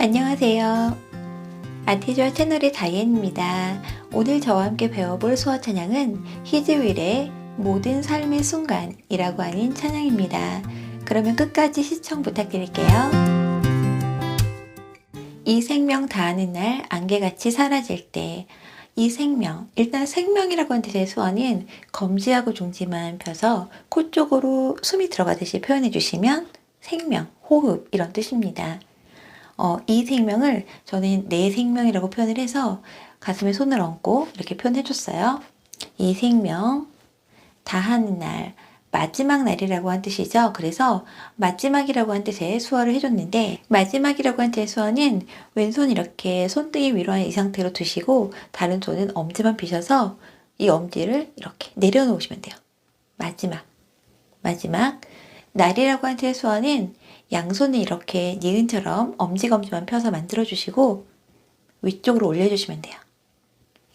안녕하세요. 아티조아 채널의 다이앤입니다. 오늘 저와 함께 배워볼 수어 찬양은 히즈윌의 모든 삶의 순간이라고 하는 찬양입니다. 그러면 끝까지 시청 부탁드릴게요. 이 생명 다하는 날 안개같이 사라질 때, 이 생명, 일단 생명이라고 하는 뜻의 수어는 검지하고 중지만 펴서 코 쪽으로 숨이 들어가듯이 표현해 주시면 생명, 호흡 이런 뜻입니다. 이 생명을 저는 내 생명이라고 표현을 해서 가슴에 손을 얹고 이렇게 표현해 줬어요. 이 생명, 다하는 날, 마지막 날이라고 한 뜻이죠. 그래서 마지막이라고 한 뜻의 수어를 해줬는데, 마지막이라고 한 뜻의 수어는 왼손 이렇게 손등이 위로 한 이 상태로 두시고 다른 손은 엄지만 펴셔서 이 엄지를 이렇게 내려놓으시면 돼요. 마지막. 날이라고 한 뜻의 수어는 양손을 이렇게 니은처럼 엄지검지만 펴서 만들어주시고 위쪽으로 올려주시면 돼요.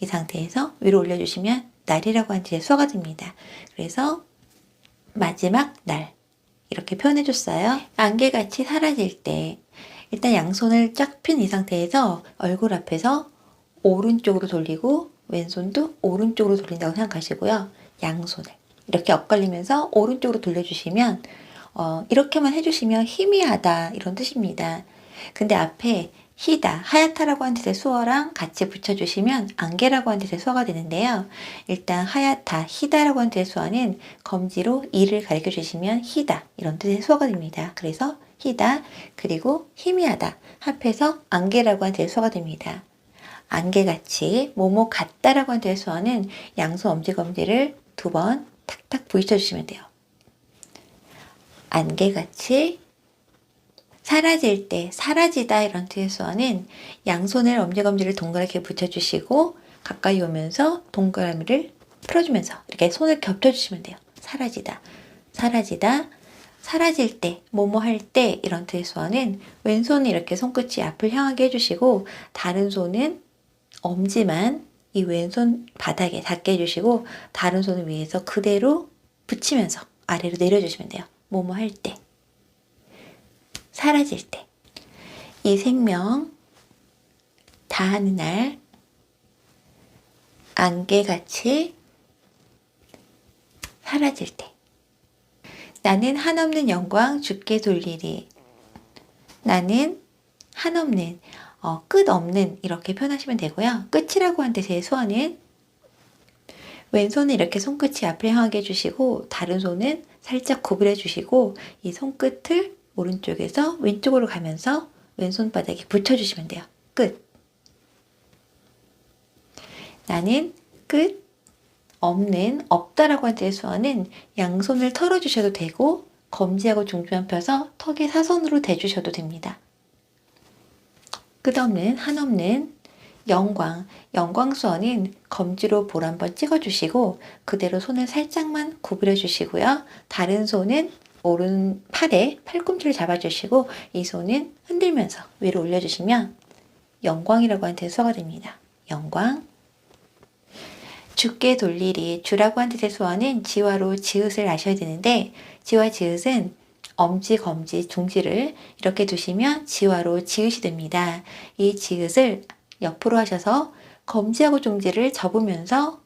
이 상태에서 위로 올려주시면 날이라고 한 뜻의 수어가 됩니다. 그래서 마지막 날 이렇게 표현해줬어요. 안개같이 사라질 때 일단 양손을 쫙 핀 이 상태에서 얼굴 앞에서 오른쪽으로 돌리고 왼손도 오른쪽으로 돌린다고 생각하시고요. 양손을 이렇게 엇갈리면서 오른쪽으로 돌려주시면 이렇게만 해주시면 희미하다 이런 뜻입니다. 근데 앞에 희다, 하얗다라고 하는 뜻의 수어랑 같이 붙여주시면 안개라고 하는 뜻의 수어가 되는데요. 일단 하얗다, 희다라고 하는 뜻의 수어는 검지로 이를 가리켜 주시면 희다 이런 뜻의 수어가 됩니다. 그래서 희다 그리고 희미하다 합해서 안개라고 하는 뜻의 수어가 됩니다. 안개같이 뭐뭐 같다라고 하는 뜻의 수어는 양손 엄지검지를 2번 탁탁 부딪혀주시면 돼요. 안개같이 사라질 때, 사라지다 이런 뜻의 수어는 양손을 엄지검지를 동그랗게 붙여주시고 가까이 오면서 동그라미를 풀어주면서 이렇게 손을 겹쳐주시면 돼요. 사라지다, 사라질 때, 뭐뭐 할 때 이런 뜻의 수어는 왼손은 이렇게 손끝이 앞을 향하게 해주시고 다른 손은 엄지만 이 왼손 바닥에 닿게 해주시고 다른 손을 위에서 그대로 붙이면서 아래로 내려주시면 돼요. 뭐뭐 할 때, 사라질 때, 이 생명 다하는 날 안개같이 사라질 때, 나는 한없는 영광 주께 돌리리. 나는 한없는, 끝없는 이렇게 표현하시면 되고요. 끝이라고 한 뜻의 수어는 왼손은 이렇게 손끝이 앞을 향하게 해주시고 다른 손은 살짝 구부려 주시고 이 손끝을 오른쪽에서 왼쪽으로 가면서 왼손바닥에 붙여주시면 돼요. 끝. 나는 끝 없는 없다라고 한 뜻의 수어는 양손을 털어주셔도 되고 검지하고 중지만 펴서 턱에 사선으로 대주셔도 됩니다. 끝없는 한없는 영광 수어는 검지로 볼 한번 찍어주시고 그대로 손을 살짝만 구부려 주시고요. 다른 손은 오른 팔에 팔꿈치를 잡아주시고 이 손은 흔들면서 위로 올려주시면 영광이라고 하는 뜻의 수어가 됩니다. 영광. 주께 돌리리. 주라고 하는 뜻의 수어는 지화로 지읒을 아셔야 되는데 지와 지읒은 엄지, 검지, 중지를 이렇게 두시면 지화로 지읒이 됩니다. 이 지읒을 옆으로 하셔서 검지하고 중지를 접으면서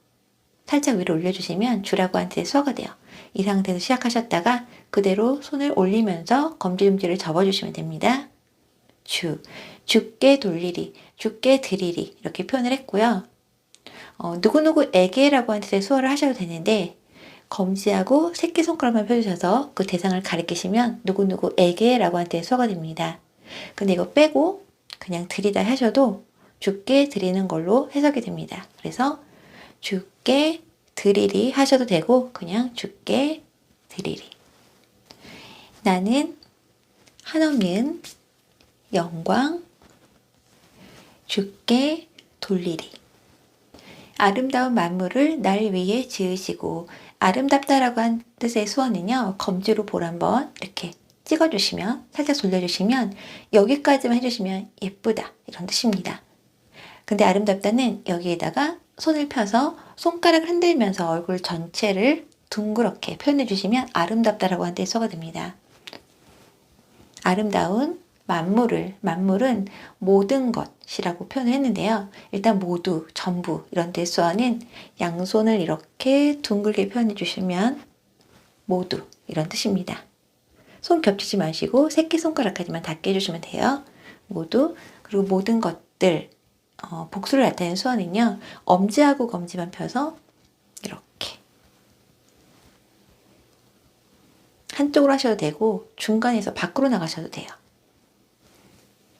살짝 위로 올려주시면 주라고 하는 뜻의 수어가 돼요. 이 상태에서 시작하셨다가 그대로 손을 올리면서 검지, 중지를 접어주시면 됩니다. 주께 돌리리, 주께 드리리 이렇게 표현을 했고요. 누구누구에게라고 하는 뜻의 수어를 하셔도 되는데 검지하고 새끼손가락만 펴주셔서 그 대상을 가리키시면 누구누구에게라고 하는 뜻의 수어가 됩니다. 근데 이거 빼고 그냥 드리다 하셔도 주께 드리는 걸로 해석이 됩니다. 그래서 주께 드리리 하셔도 되고 그냥 주께 드리리. 나는 한없는 영광 주께 돌리리. 아름다운 만물을 날 위에 지으시고 아름답다라고 한 뜻의 수어는요. 검지로 볼 한번 이렇게 찍어주시면 살짝 돌려주시면 여기까지만 해주시면 예쁘다 이런 뜻입니다. 근데 아름답다는 여기에다가 손을 펴서 손가락을 흔들면서 얼굴 전체를 둥그렇게 표현해 주시면 아름답다라고 하는 뜻의 수어가 됩니다. 아름다운 만물은 모든 것이라고 표현을 했는데요. 일단 모두, 전부 이런 대수어는 양손을 이렇게 둥글게 표현해 주시면 모두 이런 뜻입니다. 손 겹치지 마시고 새끼손가락까지만 닿게 해주시면 돼요. 모두. 그리고 모든 것들, 복수를 나타내는 수어는요. 엄지하고 검지만 펴서 이렇게 한쪽으로 하셔도 되고 중간에서 밖으로 나가셔도 돼요.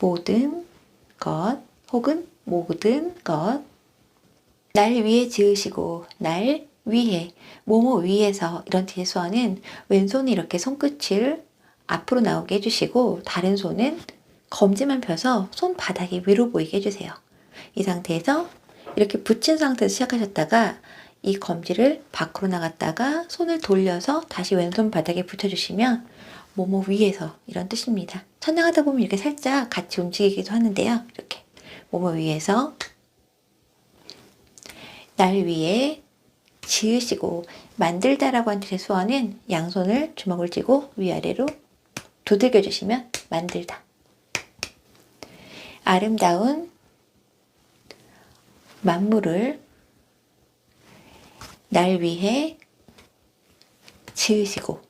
모든 것 혹은 모든 것. 날 위에 지으시고 날 위에 뭐뭐 위에서 이런 뒤의 수어는 왼손이 이렇게 손끝을 앞으로 나오게 해주시고 다른 손은 검지만 펴서 손바닥이 위로 보이게 해주세요. 이 상태에서 이렇게 붙인 상태에서 시작하셨다가 이 검지를 밖으로 나갔다가 손을 돌려서 다시 왼손 바닥에 붙여주시면 뭐뭐 위에서 이런 뜻입니다. 천장하다 보면 이렇게 살짝 같이 움직이기도 하는데요. 이렇게 뭐뭐 위에서 날 위에 지으시고 만들다라고 한 뜻의 수어는 양손을 주먹을 쥐고 위아래로 두들겨 주시면 만들다. 아름다운 만물을 날 위해 지으시고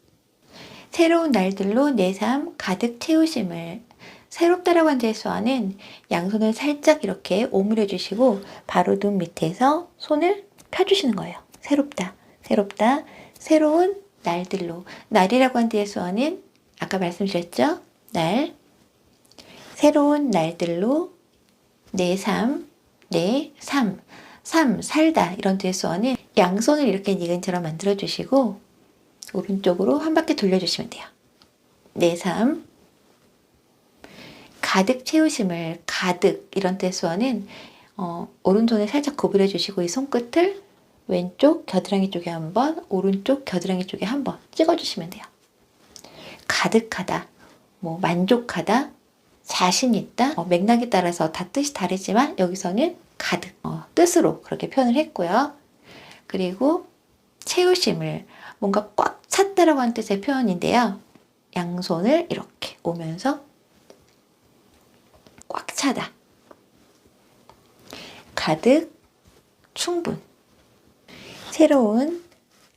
새로운 날들로 내 삶 가득 채우심을. 새롭다라고 한 대수어는 양손을 살짝 이렇게 오므려 주시고 바로 눈 밑에서 손을 펴주시는 거예요. 새롭다, 새롭다, 새로운 날들로. 날이라고 한 대수어는 아까 말씀드렸죠? 날, 새로운 날들로 내 삶, 삶, 살다 이런 대수어는 양손을 이렇게 니은처럼 만들어 주시고 오른쪽으로 한 바퀴 돌려주시면 돼요. 내 삶, 가득 채우심을. 가득 이런 대수어는 오른손에 살짝 구부려 주시고 이 손끝을 왼쪽 겨드랑이 쪽에 한번, 오른쪽 겨드랑이 쪽에 한번 찍어주시면 돼요. 가득하다, 뭐 만족하다, 자신 있다, 맥락에 따라서 다 뜻이 다르지만 여기서는 가득, 뜻으로 그렇게 표현을 했고요. 그리고 채우심을, 뭔가 꽉 찼다라고 하는 뜻의 표현인데요. 양손을 이렇게 오면서 꽉 차다. 가득, 충분. 새로운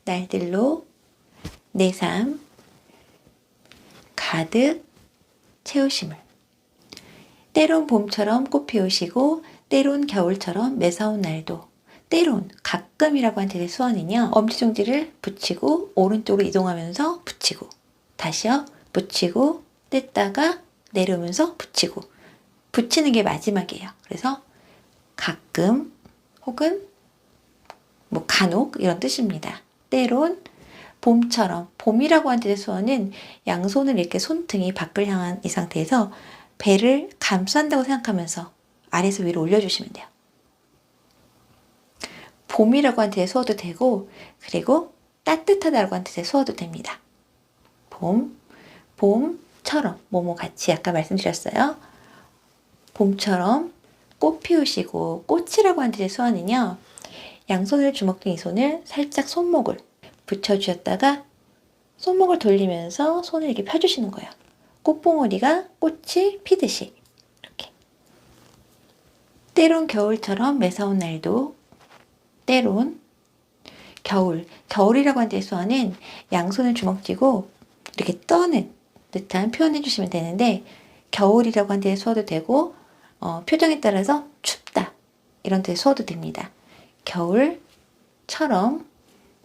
날들로 내 삶 가득 채우심을. 때론 봄처럼 꽃 피우시고 때론 겨울처럼 매서운 날도. 때론, 가끔이라고 한 뜻의 수어는요. 엄지중지를 붙이고 오른쪽으로 이동하면서 붙이고 다시요. 붙이고 뗐다가 내려오면서 붙이고 붙이는 게 마지막이에요. 그래서 가끔 혹은 뭐 간혹 이런 뜻입니다. 때론 봄처럼. 봄이라고 한 뜻의 수어는 양손을 이렇게 손등이 밖을 향한 이 상태에서 배를 감싼다고 생각하면서 아래에서 위로 올려주시면 돼요. 봄이라고 한 뜻의 수어도 되고 그리고 따뜻하다라고 한 뜻의 수어도 됩니다. 봄처럼 뭐뭐 같이 아까 말씀드렸어요. 봄처럼 꽃 피우시고. 꽃이라고 한 뜻의 수어는요. 양손을 주먹 등 이 손을 살짝 손목을 붙여주셨다가 손목을 돌리면서 손을 이렇게 펴주시는 거예요. 꽃봉오리가 꽃이 피듯이 이렇게. 때론 겨울처럼 매서운 날도. 때론 겨울이라고 하는 수어는 양손을 주먹 쥐고 이렇게 떠는 듯한 표현해 주시면 되는데 겨울이라고 하는 데의 수어도 되고 표정에 따라서 춥다 이런 데의 수어도 됩니다. 겨울처럼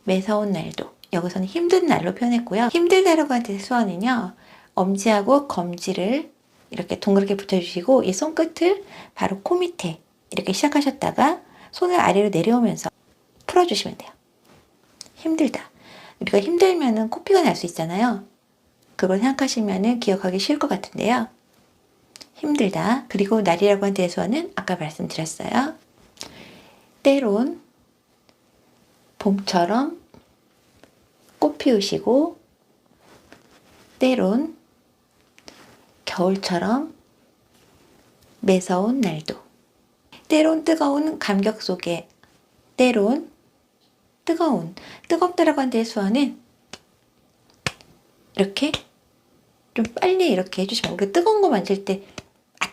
매서운 날도. 여기서는 힘든 날로 표현했고요. 힘들다라고 하는 데의 수어는요. 엄지하고 검지를 이렇게 동그랗게 붙여주시고 이 손끝을 바로 코 밑에 이렇게 시작하셨다가 손을 아래로 내려오면서 풀어주시면 돼요. 힘들다. 우리가 힘들면은 코피가 날 수 있잖아요. 그걸 생각하시면은 기억하기 쉬울 것 같은데요. 힘들다. 그리고 날이라고 한 대수어는 아까 말씀드렸어요. 때론 봄처럼 꽃 피우시고 때론 겨울처럼 매서운 날도. 때론 뜨거운 감격 속에. 때론 뜨겁다라고 한 대수어는 이렇게 좀 빨리 이렇게 해주시면, 우리가 뜨거운 거 만질 때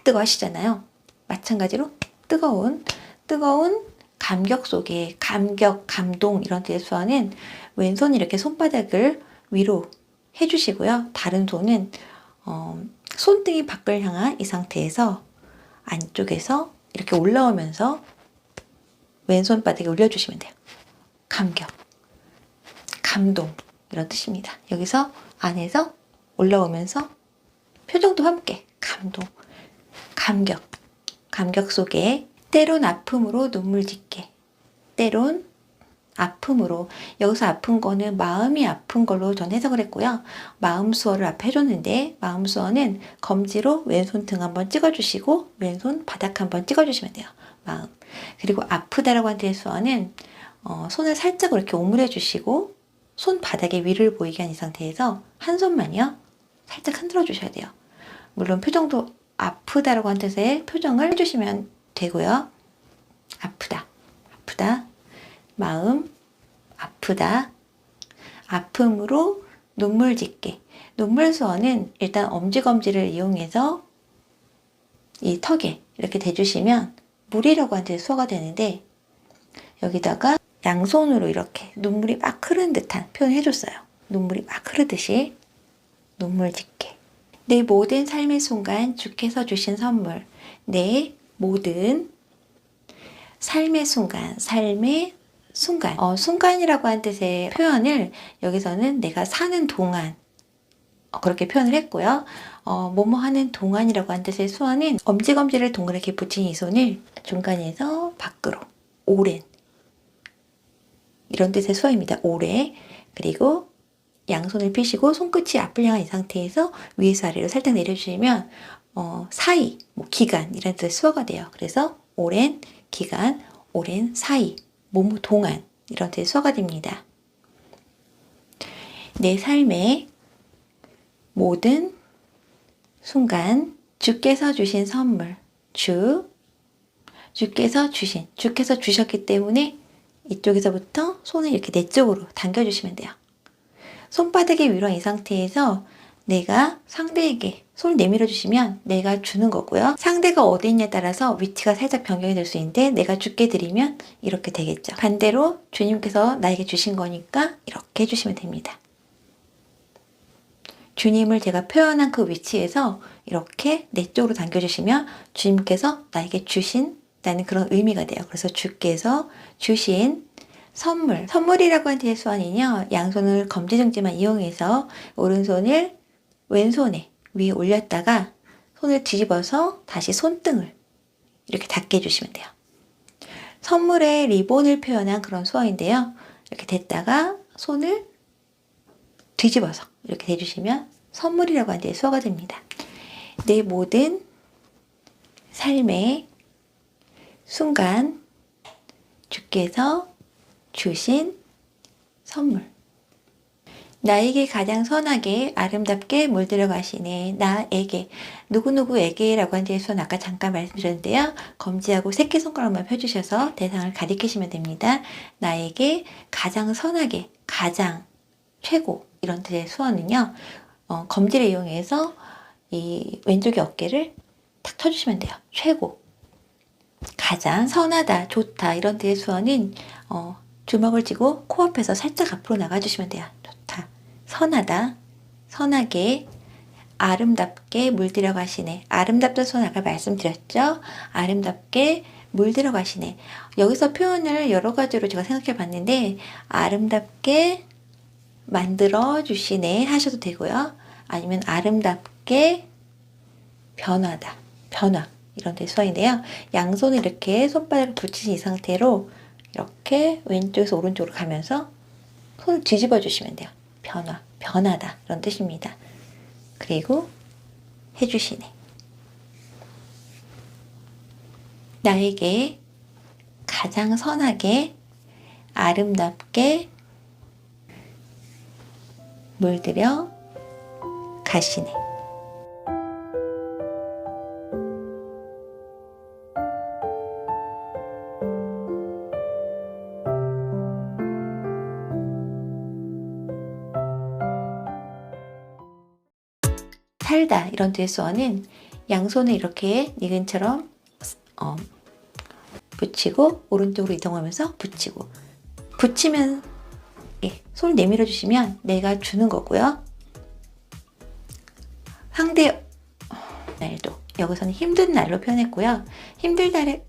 뜨거 하시잖아요. 마찬가지로 뜨거운 감격 속에 감격, 감동 이런 데에 수어는 왼손이 이렇게 손바닥을 위로 해주시고요. 다른 손은 손등이 밖을 향한 이 상태에서 안쪽에서 이렇게 올라오면서 왼손 바닥에 올려주시면 돼요. 감격, 감동 이런 뜻입니다. 여기서 안에서 올라오면서 표정도 함께 감동, 감격, 감격 속에 때론 아픔으로 눈물 짓게, 때론 아픔으로, 여기서 아픈 거는 마음이 아픈 걸로 전 해석을 했고요. 마음 수어를 앞에 해줬는데, 마음 수어는 검지로 왼손 등 한번 찍어주시고 왼손 바닥 한번 찍어주시면 돼요. 마음. 그리고 아프다라고 하는 수어는 손을 살짝 이렇게 오므려 주시고 손 바닥에 위를 보이게 한 이 상태에서 한 손만요 살짝 흔들어 주셔야 돼요. 물론 표정도 아프다라고 하는 뜻의 표정을 해주시면 되고요. 아프다, 아프다, 마음, 아프다, 아픔으로 눈물 짓게. 눈물 수어는 일단 엄지검지를 이용해서 이 턱에 이렇게 대주시면 물이라고 하는 뜻의 수어가 되는데, 여기다가 양손으로 이렇게 눈물이 막 흐르는 듯한 표현을 해줬어요. 눈물이 막 흐르듯이 눈물 짓게. 내 모든 삶의 순간 주께서 주신 선물. 내 모든 삶의 순간, 삶의 순간. 순간이라고 하는 뜻의 표현을 여기서는 내가 사는 동안 그렇게 표현을 했고요. 뭐뭐 하는 동안이라고 하는 뜻의 수어는 엄지검지를 동그랗게 붙인 이 손을 중간에서 밖으로, 오랜 이런 뜻의 수어입니다. 오래. 그리고 양손을 펴시고 손끝이 앞을 향한 이 상태에서 위에서 아래로 살짝 내려주시면 사이, 기간 이런 뜻의 수어가 돼요. 그래서 오랜 기간, 오랜 사이, 뭐뭐 동안 이런 뜻의 수어가 됩니다. 내 삶의 모든 순간 주께서 주신 선물, 주께서 주셨기 때문에 이쪽에서부터 손을 이렇게 내 쪽으로 당겨주시면 돼요. 손바닥이 위로 이 상태에서 내가 상대에게 손을 내밀어 주시면 내가 주는 거고요. 상대가 어디 있냐에 따라서 위치가 살짝 변경이 될 수 있는데, 내가 주께 드리면 이렇게 되겠죠. 반대로 주님께서 나에게 주신 거니까 이렇게 해주시면 됩니다. 주님을 제가 표현한 그 위치에서 이렇게 내 쪽으로 당겨주시면 주님께서 나에게 주신다는 그런 의미가 돼요. 그래서 주께서 주신 선물이라고 하는 대수어는요, 양손을 검지중지만 이용해서 오른손을 왼손에 위에 올렸다가 손을 뒤집어서 다시 손등을 이렇게 닿게 해주시면 돼요. 선물의 리본을 표현한 그런 수어인데요. 이렇게 댔다가 손을 뒤집어서 이렇게 대주시면 선물이라고 하는 수어가 됩니다. 내 모든 삶의 순간 주께서 주신 선물. 나에게 가장 선하게 아름답게 물들어 가시네. 나에게, 누구누구에게라고 하는 대해서는 아까 잠깐 말씀드렸는데요. 검지하고 새끼손가락만 펴주셔서 대상을 가리키시면 됩니다. 나에게 가장 선하게, 가장, 최고 이런 뜻의 수어는요. 검지를 이용해서 이 왼쪽의 어깨를 탁 쳐주시면 돼요. 최고, 가장, 선하다, 좋다 이런 뜻의 수어는 주먹을 쥐고 코앞에서 살짝 앞으로 나가주시면 돼요. 좋다, 선하다, 선하게, 아름답게 물들여 가시네. 아름답다 수어는 아까 말씀드렸죠. 아름답게 물들여 가시네. 여기서 표현을 여러 가지로 제가 생각해 봤는데, 아름답게 만들어 주시네 하셔도 되고요. 아니면 아름답게 변화다, 변화 이런 데 수어인데요. 양손을 이렇게 손바닥을 붙이신 이 상태로 이렇게 왼쪽에서 오른쪽으로 가면서 손을 뒤집어 주시면 돼요. 변화, 변하다 이런 뜻입니다. 그리고 해주시네. 나에게 가장 선하게 아름답게 물들여 가시네. 살다 이런 뒤에 수어는 양손을 이렇게 니은처럼 붙이고 오른쪽으로 이동하면서 붙이고 붙이면 손을 내밀어 주시면 내가 주는 거고요. 상대 날도 여기서는 힘든 날로 표현했고요. 힘들다를